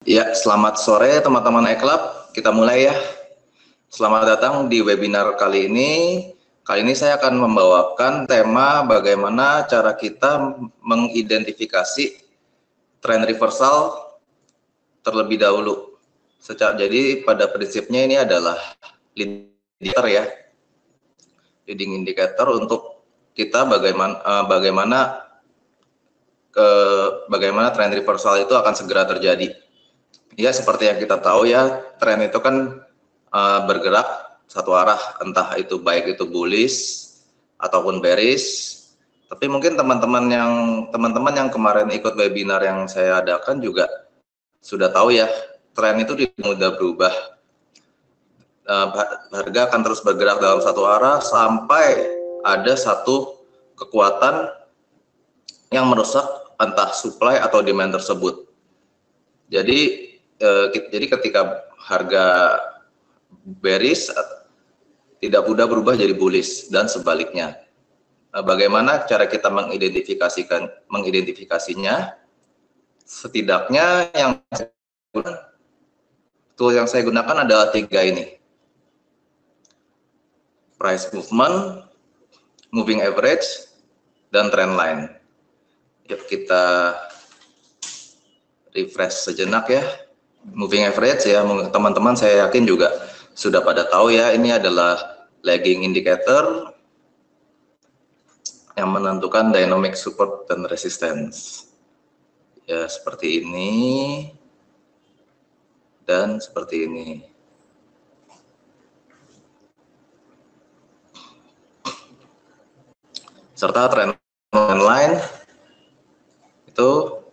Ya, selamat sore teman-teman eKlub. Kita mulai ya. Selamat datang di webinar kali ini. Kali ini saya akan membawakan tema bagaimana cara kita mengidentifikasi tren reversal terlebih dahulu. Jadi pada prinsipnya ini adalah leading indicator ya. Leading indicator untuk kita bagaimana tren reversal itu akan segera terjadi. Ya, seperti yang kita tahu ya, tren itu kan bergerak satu arah, entah itu baik itu bullish ataupun bearish. Tapi mungkin teman-teman yang kemarin ikut webinar yang saya adakan juga sudah tahu ya, tren itu mudah berubah. Harga akan terus bergerak dalam satu arah sampai ada satu kekuatan yang merusak entah supply atau demand tersebut. Jadi ketika harga bearish tidak mudah berubah jadi bullish dan sebaliknya. Bagaimana cara kita mengidentifikasinya? Setidaknya tool yang saya gunakan adalah 3 ini. Price movement, moving average, dan trend line. Yuk kita refresh sejenak ya. Moving average ya, teman-teman saya yakin juga sudah pada tahu ya, ini adalah lagging indicator yang menentukan dynamic support dan resistance. Ya, seperti ini dan seperti ini. Serta trend line itu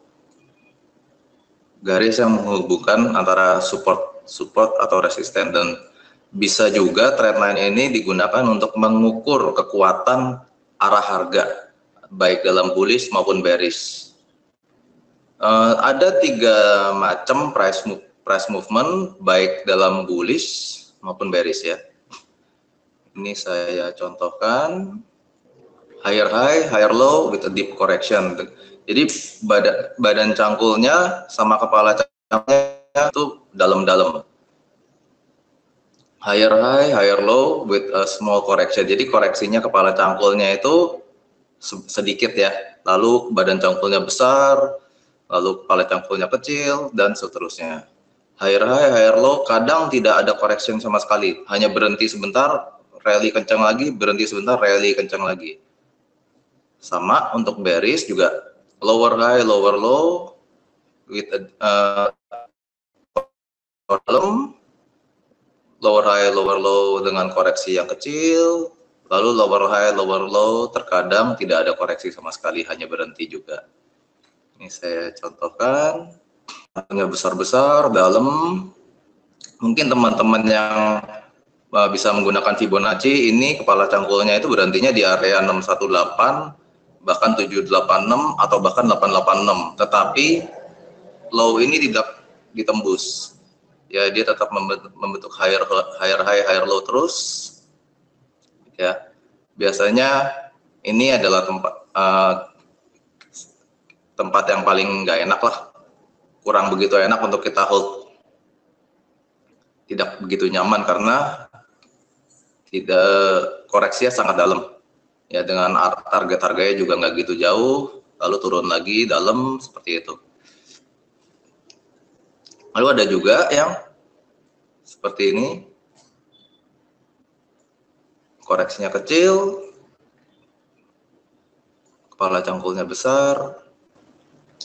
garis yang menghubungkan antara support atau resisten, dan bisa juga trendline ini digunakan untuk mengukur kekuatan arah harga baik dalam bullish maupun bearish. Ada 3 macam price movement baik dalam bullish maupun bearish ya. Ini saya contohkan higher high, higher low with a deep correction. Jadi badan cangkulnya sama kepala cangkulnya itu dalam-dalam. Higher high, higher low with a small correction. Jadi koreksinya kepala cangkulnya itu sedikit ya. Lalu badan cangkulnya besar, lalu kepala cangkulnya kecil, dan seterusnya. Higher high, higher low, kadang tidak ada correction sama sekali. Hanya berhenti sebentar, rally kencang lagi, berhenti sebentar, rally kencang lagi. Sama untuk bearish juga. Lower high, lower low with lower high, lower low dengan koreksi yang kecil, lalu lower high, lower low terkadang tidak ada koreksi sama sekali, hanya berhenti juga. Ini saya contohkan, harganya besar-besar, dalam. Mungkin teman-teman yang bisa menggunakan Fibonacci, ini kepala cangkulnya itu berhentinya di area 618, bahkan 786 atau bahkan 886, tetapi low ini tidak ditembus ya, dia tetap membentuk higher high, higher low terus ya. Biasanya ini adalah tempat yang paling nggak enak lah, kurang begitu enak untuk kita hold, tidak begitu nyaman karena tidak koreksinya sangat dalam ya, dengan target-harganya juga nggak gitu jauh, lalu turun lagi dalam seperti itu. Lalu ada juga yang seperti ini, koreksinya kecil, kepala cangkulnya besar,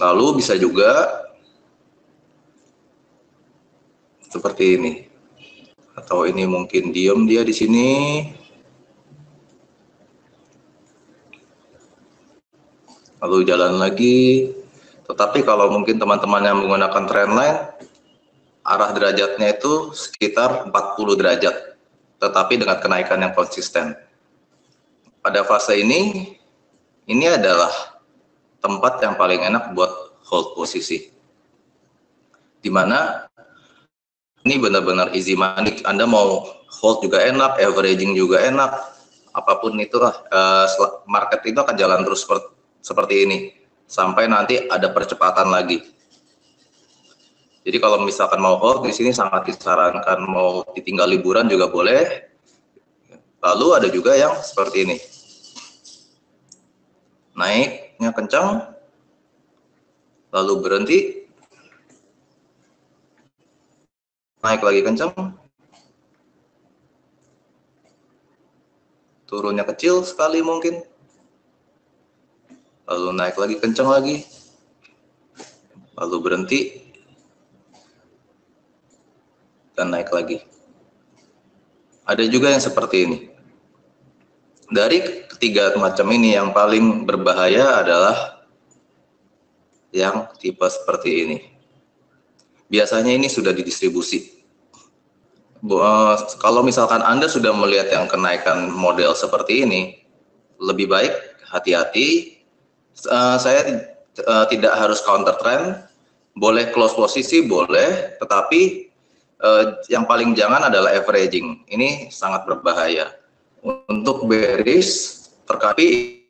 lalu bisa juga seperti ini, atau ini mungkin diem dia di sini. Lalu jalan lagi. Tetapi kalau mungkin teman-teman yang menggunakan trendline, arah derajatnya itu sekitar 40 derajat, tetapi dengan kenaikan yang konsisten. Pada fase ini adalah tempat yang paling enak buat hold posisi. Dimana ini benar-benar easy money, Anda mau hold juga enak, averaging juga enak, apapun itulah, market itu akan jalan terus seperti ini sampai nanti ada percepatan lagi. Jadi kalau misalkan mau hold di sini sangat disarankan, mau ditinggal liburan juga boleh. Lalu ada juga yang seperti ini. Naiknya kencang, lalu berhenti, naik lagi kencang, turunnya kecil sekali mungkin, lalu naik lagi kencang lagi, lalu berhenti, dan naik lagi. Ada juga yang seperti ini. Dari ketiga macam ini yang paling berbahaya adalah yang tipe seperti ini. Biasanya ini sudah didistribusi. Kalau misalkan Anda sudah melihat yang kenaikan model seperti ini, lebih baik hati-hati. Saya tidak harus counter trend, boleh close posisi, boleh, tetapi yang paling jangan adalah averaging. Ini sangat berbahaya. Untuk bearish, terkait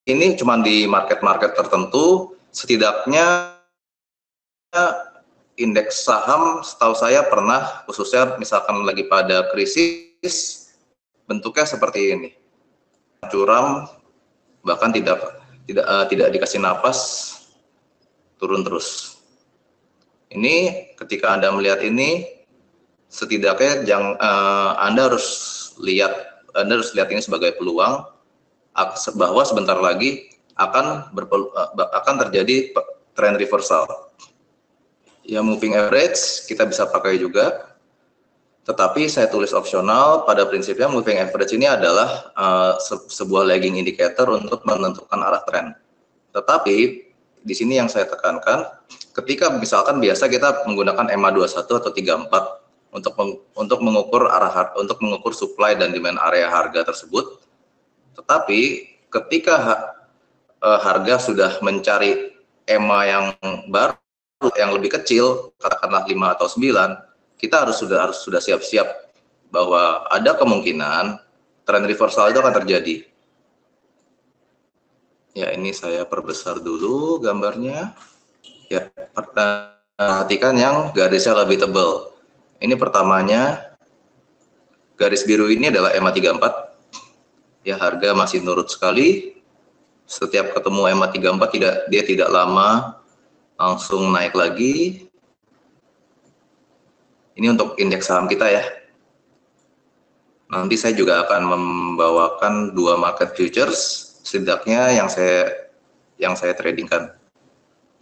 ini cuma di market-market tertentu, setidaknya indeks saham setahu saya pernah, khususnya misalkan lagi pada krisis, bentuknya seperti ini, curam, bahkan tidak dikasih napas, turun terus. Ini ketika Anda melihat ini, setidaknya Anda harus lihat ini sebagai peluang bahwa sebentar lagi akan terjadi trend reversal. Ya, moving average kita bisa pakai juga, tetapi saya tulis opsional. Pada prinsipnya moving average ini adalah sebuah lagging indicator untuk menentukan arah tren. Tetapi di sini yang saya tekankan, ketika misalkan biasa kita menggunakan EMA 21 atau 34 untuk mengukur supply dan demand area harga tersebut. Tetapi ketika harga sudah mencari EMA yang baru, yang lebih kecil, katakanlah 5 atau 9, kita harus sudah siap-siap bahwa ada kemungkinan trend reversal itu akan terjadi. Ya, ini saya perbesar dulu gambarnya. Ya, perhatikan yang garisnya lebih tebal. Ini pertamanya, garis biru ini adalah EMA 34. Ya, harga masih nurut sekali. Setiap ketemu EMA 34 dia tidak lama langsung naik lagi. Ini untuk indeks saham kita ya. Nanti saya juga akan membawakan dua market futures, setidaknya yang saya tradingkan.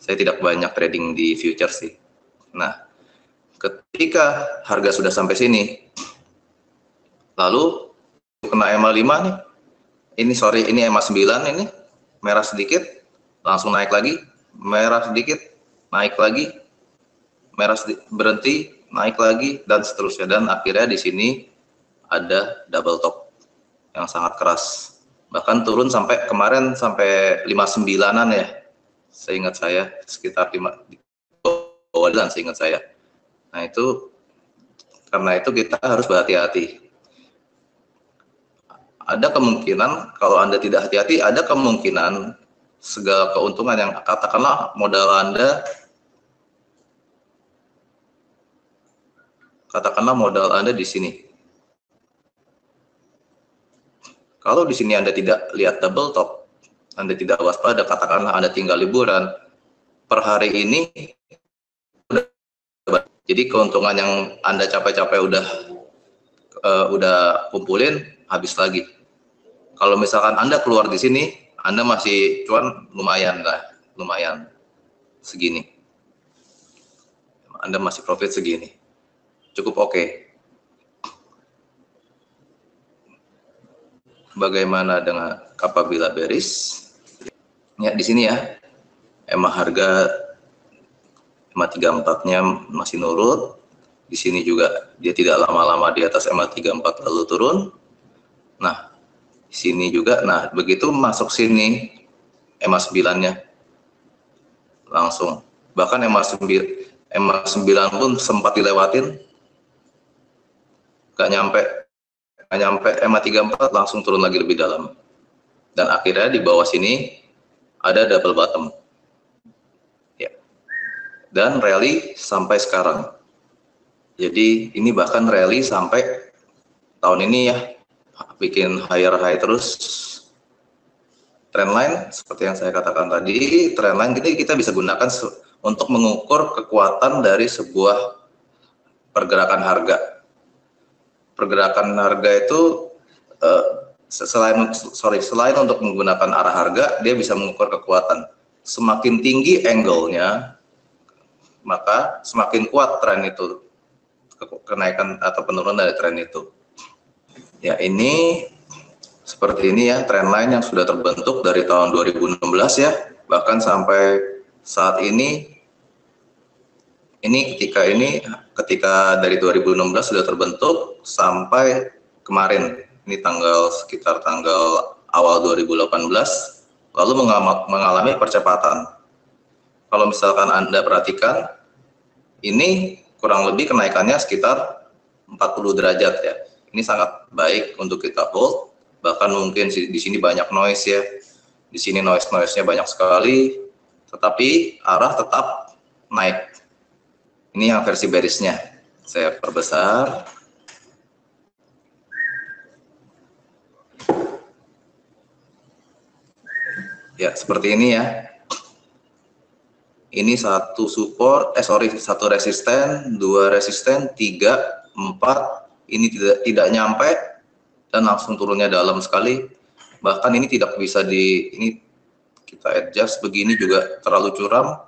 Saya tidak banyak trading di futures sih. Nah, ketika harga sudah sampai sini, lalu kena EMA 5 nih. Ini EMA 9 ini, merah sedikit, langsung naik lagi, merah sedikit, naik lagi, berhenti, naik lagi, dan seterusnya. Dan akhirnya di sini ada double top yang sangat keras. Bahkan turun sampai kemarin sampai 59-an ya, seingat saya, sekitar 5-an seingat saya. Nah, karena itu kita harus berhati-hati. Ada kemungkinan kalau Anda tidak hati-hati, ada kemungkinan segala keuntungan yang katakanlah modal Anda di sini. Kalau di sini Anda tidak lihat double top, Anda tidak waspada, katakanlah Anda tinggal liburan, per hari ini, jadi keuntungan yang Anda capek-capek udah kumpulin, habis lagi. Kalau misalkan Anda keluar di sini, Anda masih cuan lumayan segini. Anda masih profit segini. Cukup oke. Bagaimana dengan apabila bearish? Ya, di sini ya. EMA harga EMA 34-nya masih nurut. Di sini juga dia tidak lama-lama di atas EMA 34 lalu turun. Nah, di sini juga, nah begitu masuk sini EMA 9-nya langsung, bahkan EMA 9 pun sempat dilewatin, gak nyampe EMA 34, langsung turun lagi lebih dalam, dan akhirnya di bawah sini ada double bottom ya. dan rally sampai sekarang. Jadi ini bahkan rally sampai tahun ini ya, bikin higher high terus. Trendline seperti yang saya katakan tadi, trendline ini kita bisa gunakan untuk mengukur kekuatan dari sebuah pergerakan harga. Pergerakan harga itu selain untuk menggunakan arah harga, dia bisa mengukur kekuatan. Semakin tinggi angle-nya, maka semakin kuat tren itu, kenaikan atau penurunan dari tren itu. Ya, ini seperti ini ya, trendline yang sudah terbentuk dari tahun 2016 ya, bahkan sampai saat ini ketika dari 2016 sudah terbentuk sampai kemarin, ini sekitar tanggal awal 2018, lalu mengalami percepatan. Kalau misalkan Anda perhatikan, ini kurang lebih kenaikannya sekitar 40 derajat ya. Ini sangat baik untuk kita hold. Bahkan mungkin di sini banyak noise ya, di sini noise-nya banyak sekali, tetapi arah tetap naik. Ini yang versi bearish-nya, saya perbesar. Ya, seperti ini ya. Ini satu resisten, 2 resisten, 3, 4, ini tidak nyampe, dan langsung turunnya dalam sekali. Bahkan ini tidak bisa ini kita adjust begini juga terlalu curam.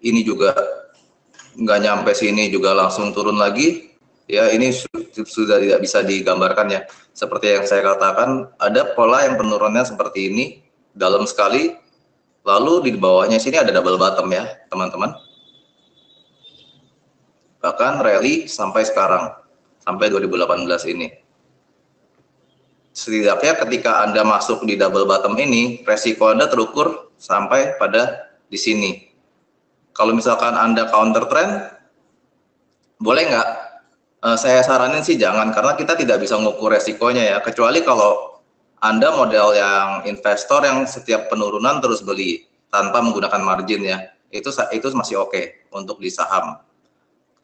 Ini juga nggak nyampe sini juga langsung turun lagi. Ya, ini sudah tidak bisa digambarkan ya. Seperti yang saya katakan, ada pola yang penurunannya seperti ini, dalam sekali. Lalu di bawahnya sini ada double bottom ya, teman-teman. Bahkan rally sampai sekarang, sampai 2018 ini. Setidaknya ketika Anda masuk di double bottom ini, resiko Anda terukur sampai pada di sini. Kalau misalkan Anda counter trend, boleh nggak? Saya saranin sih jangan, karena kita tidak bisa mengukur resikonya ya, kecuali kalau Anda model yang investor yang setiap penurunan terus beli tanpa menggunakan margin ya, itu masih oke untuk di saham.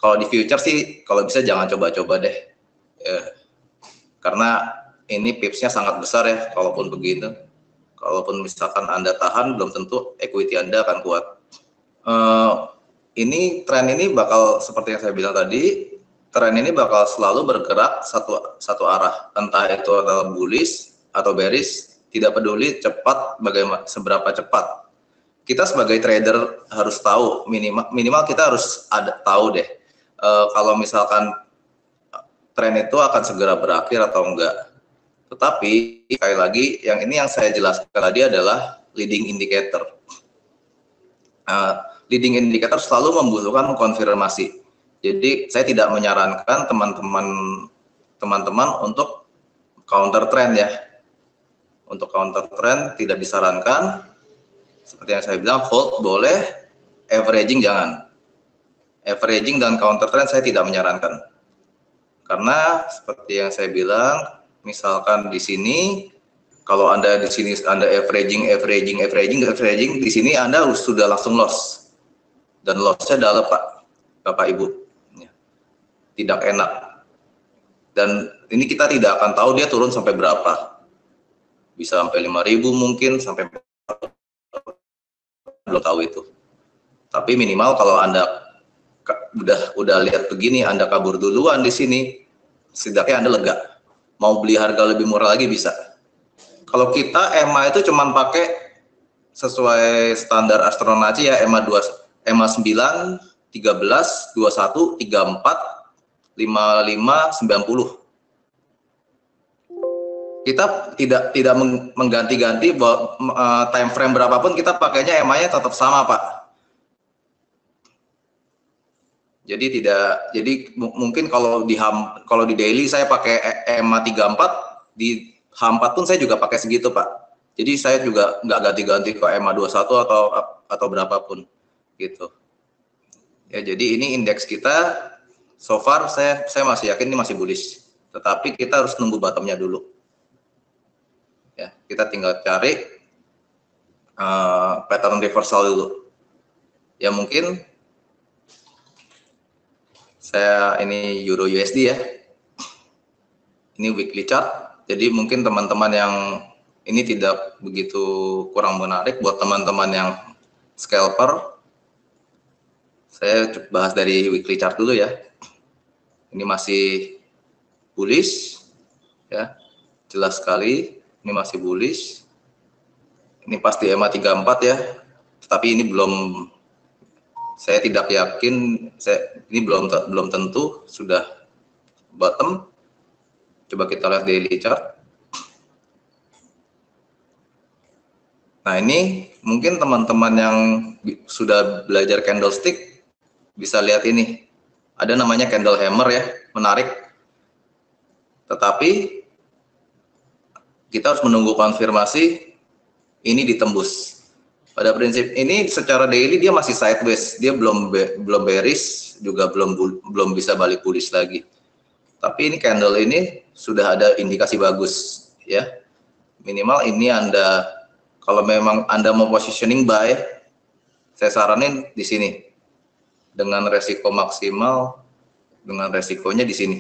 Kalau di future sih, kalau bisa jangan coba-coba deh, karena ini pipsnya sangat besar ya, kalaupun begitu. Kalaupun misalkan Anda tahan, belum tentu equity Anda akan kuat. Ini tren ini bakal, seperti yang saya bilang tadi, tren ini bakal selalu bergerak satu arah. Entah itu adalah bullish atau bearish, tidak peduli cepat, seberapa cepat. Kita sebagai trader harus tahu, minimal kita harus tahu deh, kalau misalkan tren itu akan segera berakhir atau enggak. Tetapi sekali lagi, yang saya jelaskan tadi adalah leading indicator. Leading indicator selalu membutuhkan konfirmasi. Jadi saya tidak menyarankan teman-teman untuk counter trend ya. Untuk counter trend tidak disarankan. Seperti yang saya bilang, hold boleh, averaging jangan. Averaging dan counter trend saya tidak menyarankan. Karena seperti yang saya bilang, misalkan di sini, kalau Anda di sini Anda averaging, di sini Anda sudah langsung loss. Dan loss-nya dalam Bapak Ibu. Tidak enak. Dan ini kita tidak akan tahu dia turun sampai berapa. Bisa sampai 5.000 mungkin, sampai belum tahu itu. Tapi minimal kalau Anda udah lihat begini, Anda kabur duluan di sini, setidaknya Anda lega. Mau beli harga lebih murah lagi bisa. Kalau kita EMA itu cuman pakai sesuai standar Astronaci ya, EMA 9, 13, 21, 34, 55, 90. Kita tidak mengganti-ganti time frame berapapun, kita pakainya EMA-nya tetap sama, Pak. Jadi mungkin kalau di daily saya pakai EMA 34, di H4 pun saya juga pakai segitu, Pak. Jadi saya juga nggak ganti-ganti ke EMA 21 atau berapapun gitu. Ya, jadi ini indeks kita so far saya masih yakin ini masih bullish. Tetapi kita harus nunggu bottomnya dulu. Ya, kita tinggal cari pattern reversal dulu. Ya mungkin Saya ini Euro USD ya. Ini weekly chart. Jadi mungkin teman-teman yang ini tidak begitu kurang menarik buat teman-teman yang scalper. Saya bahas dari weekly chart dulu ya. Ini masih bullish ya. Jelas sekali ini masih bullish. Ini pasti EMA 34 ya. Tetapi ini belum, saya tidak yakin, ini belum tentu sudah bottom. Coba kita lihat daily chart. Nah, ini mungkin teman-teman yang sudah belajar candlestick bisa lihat ini. Ada namanya candle hammer ya, menarik. Tetapi kita harus menunggu konfirmasi ini ditembus. Pada prinsip ini secara daily dia masih sideways, dia belum bearish, juga belum bisa balik bullish lagi. Tapi ini candle ini sudah ada indikasi bagus ya. Minimal ini Anda, kalau memang Anda mau positioning buy, saya saranin di sini. Dengan resiko maksimal, dengan resikonya di sini.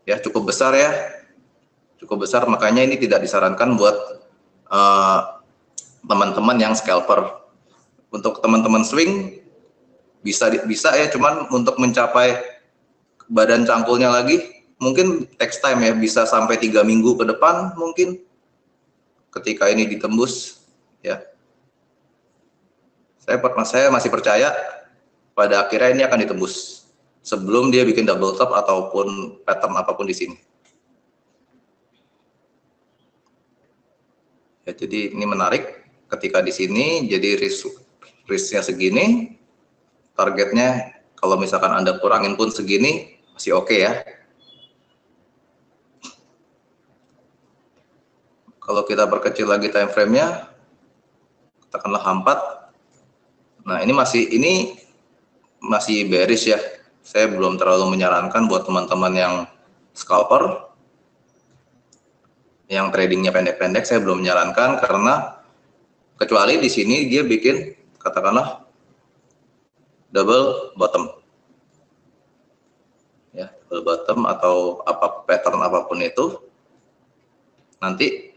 Ya, cukup besar ya. Cukup besar, makanya ini tidak disarankan buat teman-teman yang scalper. Untuk teman-teman swing bisa ya, cuman untuk mencapai badan cangkulnya lagi mungkin takes time ya, bisa sampai 3 minggu ke depan mungkin ketika ini ditembus ya. Saya masih percaya pada akhirnya ini akan ditembus sebelum dia bikin double top ataupun pattern apapun di sini. Ya, jadi ini menarik ketika di sini, jadi risknya segini, targetnya kalau misalkan Anda kurangin pun segini masih oke ya. Kalau kita perkecil lagi time frame-nya, katakanlah 4. Nah, ini masih bearish ya. Saya belum terlalu menyarankan buat teman-teman yang scalper, yang tradingnya pendek-pendek, saya belum menyarankan karena kecuali di sini dia bikin katakanlah double bottom. Ya, double bottom atau pattern apapun itu. Nanti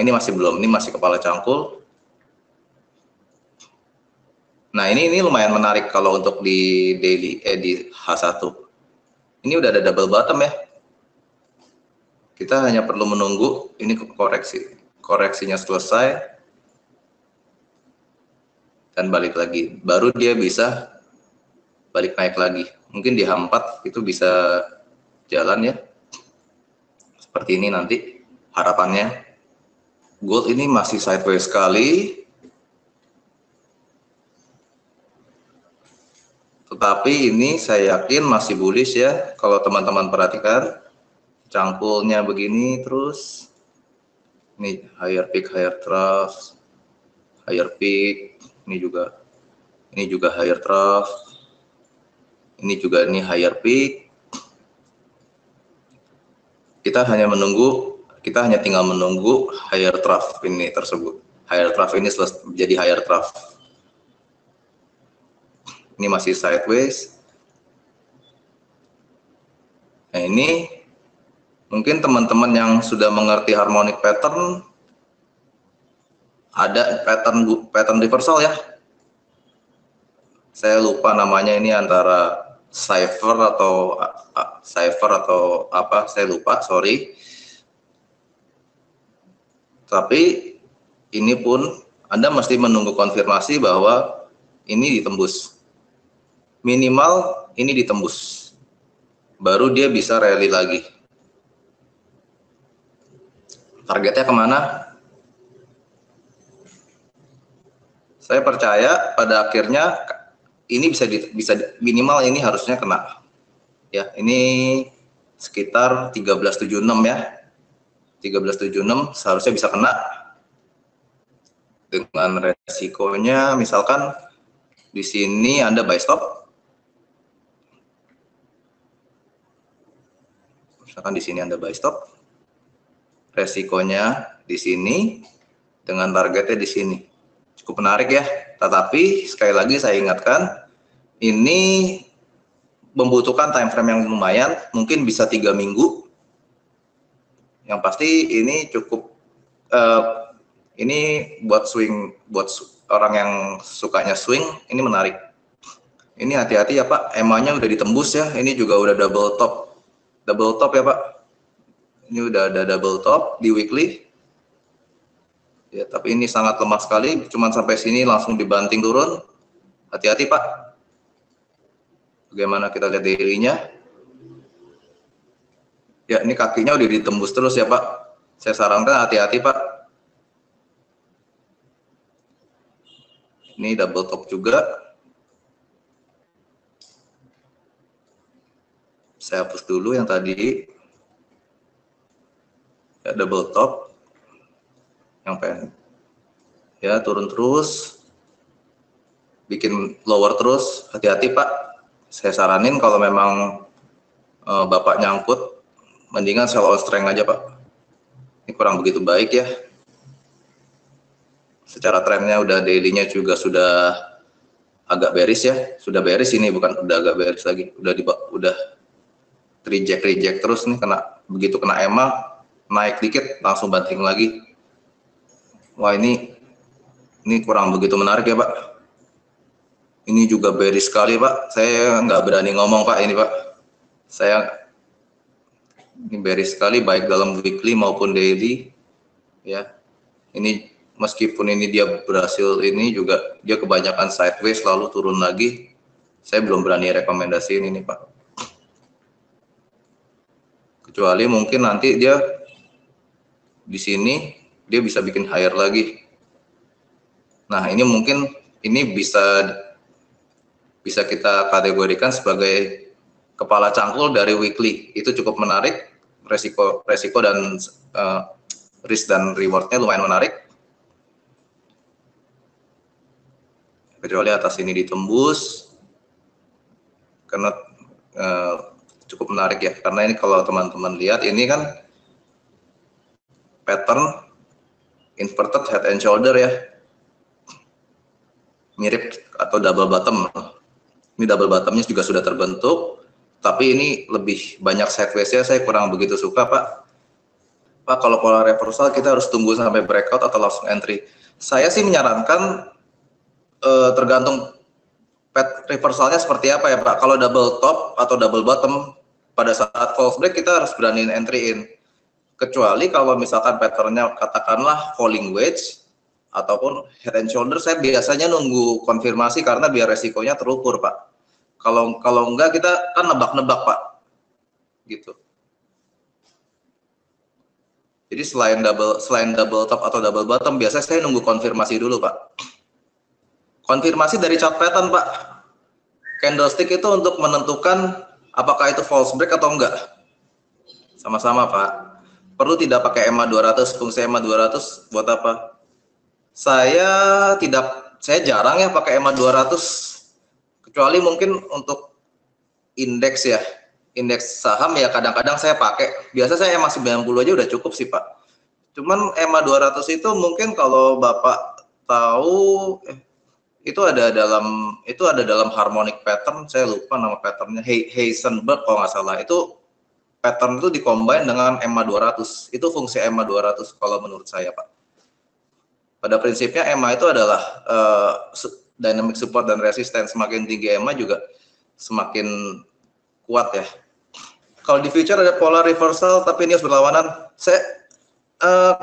ini masih belum, ini masih kepala cangkul. Nah, ini lumayan menarik kalau untuk di daily di H1. Ini udah ada double bottom ya. Kita hanya perlu menunggu ini koreksinya selesai dan balik lagi. Baru dia bisa balik naik lagi. Mungkin di H4 itu bisa jalan ya. Seperti ini nanti harapannya. Gold ini masih sideways sekali, tetapi ini saya yakin masih bullish ya. Kalau teman-teman perhatikan cangkulnya begini terus, ini higher peak, higher trough, higher peak, ini juga higher trough, ini juga ini higher peak. Kita hanya tinggal menunggu higher trough ini tersebut. Higher trough ini jadi higher trough. Ini masih sideways. Nah, ini mungkin teman-teman yang sudah mengerti harmonic pattern, ada pattern reversal ya. Saya lupa namanya, ini antara cipher atau apa, saya lupa, sorry. Tapi ini pun Anda mesti menunggu konfirmasi bahwa ini ditembus. Minimal ini ditembus. Baru dia bisa rally lagi. Targetnya kemana? Saya percaya pada akhirnya ini bisa minimal ini harusnya kena. Ya, ini sekitar 1376 ya. 1376 seharusnya bisa kena. Dengan resikonya misalkan di sini Anda buy stop. Misalkan di sini Anda buy stop. Resikonya di sini dengan targetnya di sini. Cukup menarik ya. Tetapi sekali lagi saya ingatkan, ini membutuhkan time frame yang lumayan, mungkin bisa 3 minggu. Yang pasti ini cukup, ini buat swing, buat orang yang sukanya swing, ini menarik. Ini hati-hati ya Pak, EMA-nya udah ditembus ya, ini juga udah double top ya Pak. Ini udah ada double top di weekly. Ya, tapi ini sangat lemah sekali, cuman sampai sini langsung dibanting turun. Hati-hati Pak. Bagaimana kita lihat daily-nya? Ya, ini kakinya udah ditembus terus ya Pak. Saya sarankan hati-hati Pak. Ini double top juga. Saya hapus dulu yang tadi. Ya, double top. Yang pengen. Ya, turun terus. Bikin lower terus. Hati-hati Pak. Saya saranin kalau memang Bapak nyangkut, mendingan sell on strength aja Pak. Ini kurang begitu baik ya. Secara trennya udah daily-nya juga sudah agak bearish ya. Sudah bearish ini, bukan udah agak bearish lagi. Udah reject terus nih, begitu kena EMA naik dikit langsung banting lagi. Wah, ini kurang begitu menarik ya Pak. Ini juga bearish sekali Pak. Saya nggak berani ngomong Pak ini Pak. Ini bearish sekali baik dalam weekly maupun daily ya. Ini meskipun ini dia berhasil, ini juga dia kebanyakan sideways lalu turun lagi. Saya belum berani rekomendasiin ini Pak. Kecuali mungkin nanti dia di sini dia bisa bikin higher lagi. Nah, ini mungkin ini bisa kita kategorikan sebagai kepala cangkul dari weekly. Itu cukup menarik, resiko dan risk dan rewardnya lumayan menarik. Kecuali atas ini ditembus, karena cukup menarik ya. Karena ini kalau teman-teman lihat ini kan pattern inverted head and shoulder ya, mirip atau double bottom. Ini double bottomnya juga sudah terbentuk, tapi ini lebih banyak sideways-nya. Saya kurang begitu suka Pak, kalau pola reversal kita harus tunggu sampai breakout atau langsung entry. Saya sih menyarankan tergantung reversalnya seperti apa ya Pak. Kalau double top atau double bottom, pada saat false break kita harus beraniin entry in. Kecuali kalau misalkan patternnya katakanlah falling wedge ataupun head and shoulder, saya biasanya nunggu konfirmasi karena biar resikonya terukur Pak. Kalau enggak kita kan nebak-nebak Pak, gitu. Jadi selain double top atau double bottom, biasanya saya nunggu konfirmasi dulu Pak. Konfirmasi dari chart pattern Pak. Candlestick itu untuk menentukan apakah itu false break atau enggak. Sama-sama Pak. Perlu tidak pakai EMA 200, fungsi EMA 200 buat apa? Saya jarang ya pakai EMA 200, kecuali mungkin untuk indeks ya, indeks saham ya kadang-kadang saya pakai. Biasa saya EMA 90 aja udah cukup sih Pak. Cuman EMA 200 itu mungkin kalau Bapak tahu itu ada dalam harmonic pattern, saya lupa nama patternnya, Heisenberg kalau nggak salah. Itu pattern itu dikombin dengan EMA 200. Itu fungsi EMA 200 kalau menurut saya Pak. Pada prinsipnya EMA itu adalah dynamic support dan resistance. Semakin tinggi EMA juga semakin kuat ya. Kalau di future ada polar reversal tapi news berlawanan,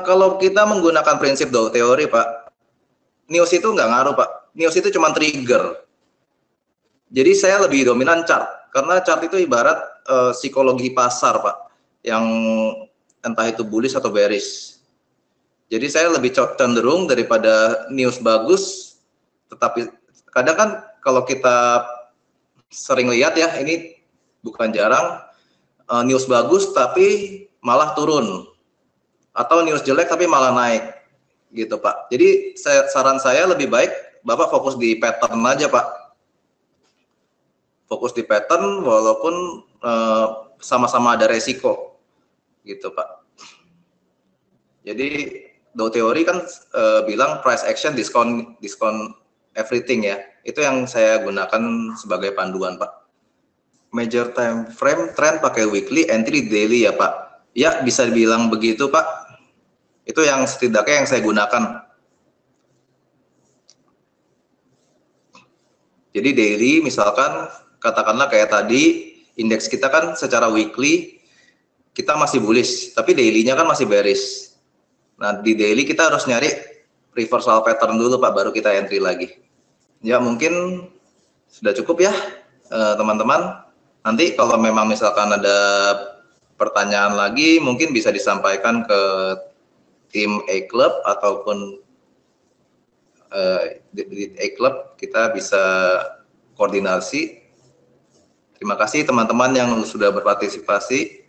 kalau kita menggunakan prinsip Dow teori Pak, news itu nggak ngaruh Pak. News itu cuma trigger. Jadi saya lebih dominan chart, karena chart itu ibarat psikologi pasar Pak, yang entah itu bullish atau bearish. Jadi saya lebih cenderung daripada news bagus, tetapi kadang kan kalau kita sering lihat ya, ini bukan jarang, news bagus tapi malah turun, atau news jelek tapi malah naik, gitu Pak. Jadi saran saya lebih baik Bapak fokus di pattern aja Pak. Fokus di pattern walaupun sama-sama ada resiko, gitu Pak. Jadi Dow teori kan bilang price action discount everything ya. Itu yang saya gunakan sebagai panduan Pak. Major time frame trend pakai weekly, entry daily ya Pak? Ya, bisa dibilang begitu Pak. Itu yang setidaknya yang saya gunakan. Jadi daily misalkan katakanlah kayak tadi indeks kita kan secara weekly kita masih bullish, tapi daily-nya kan masih bearish. Nah, di daily kita harus nyari reversal pattern dulu Pak, baru kita entry lagi. Ya, mungkin sudah cukup ya teman-teman. Nanti kalau memang misalkan ada pertanyaan lagi, mungkin bisa disampaikan ke tim A-Club ataupun di A-Club kita bisa koordinasi. Terima kasih teman-teman yang sudah berpartisipasi.